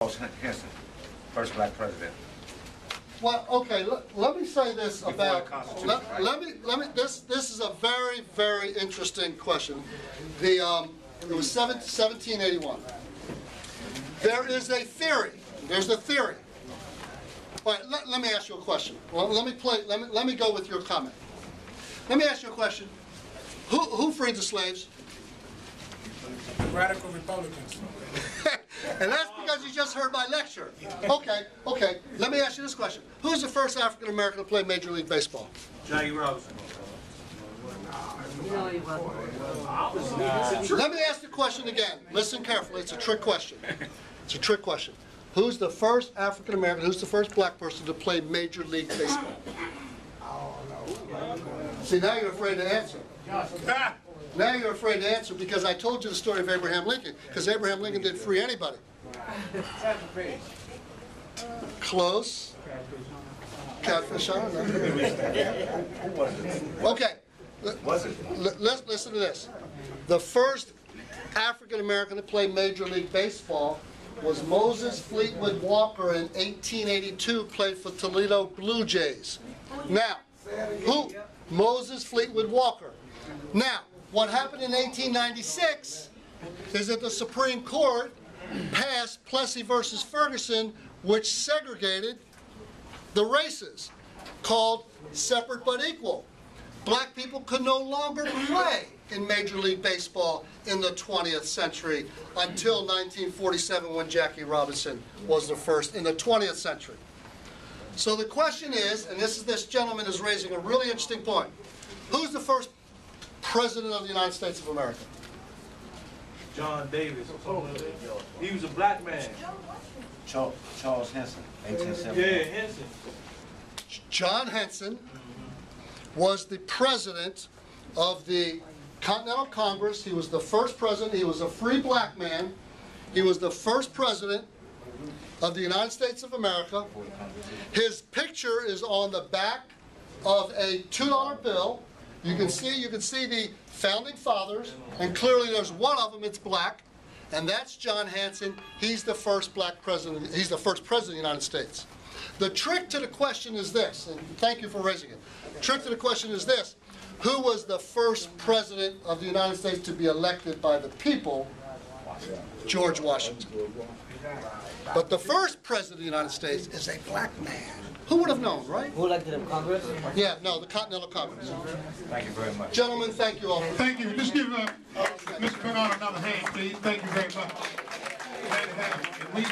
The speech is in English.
Henson, first black president. Well, okay. Let me say this about. Let me. This is a very, very interesting question. It was 1781. There is a theory. There's a theory. All right. Let me ask you a question. Well, let me go with your comment. Let me ask you a question. Who freed the slaves? Radical Republicans. And that's because you just heard my lecture. Okay. Let me ask you this question. Who's the first African American to play Major League Baseball? Jackie Robinson. No, he wasn't. Let me ask the question again. Listen carefully. It's a trick question. It's a trick question. Who's the first African American, who's the first black person to play Major League Baseball? See, now you're afraid to answer. Now you're afraid to answer because I told you the story of Abraham Lincoln, because Abraham Lincoln didn't free anybody. Close. Catfish on? Okay. Let's listen to this. The first African American to play Major League Baseball was Moses Fleetwood Walker in 1882, played for Toledo Blue Jays. Now, who? Moses Fleetwood Walker. Now, what happened in 1896 is that the Supreme Court passed Plessy versus Ferguson, which segregated the races, called separate but equal. Black people could no longer play in Major League Baseball in the 20th century until 1947 when Jackie Robinson was the first in the 20th century. So the question is, and this gentleman is raising a really interesting point, who's the first President of the United States of America? John Davis. He was a black man. Charles Henson, 1870. Yeah, Henson. John Henson was the president of the Continental Congress. He was the first president. He was a free black man. He was the first president of the United States of America. His picture is on the back of a $2 bill. You can see the founding fathers, and clearly there's one of them, it's black, and that's John Henson. He's the first black president. He's the first president of the United States. The trick to the question is this, and thank you for raising it. The trick to the question is this: who was the first president of the United States to be elected by the people? George Washington. But the first president of the United States is a black man. Who would have known, right? Who elected him? Congress? Yeah, no, the Continental Congress. Thank you very much. Gentlemen, thank you all. Thank you. Just give Mr. Bernard another hand, please. Thank you very much. Glad to have you.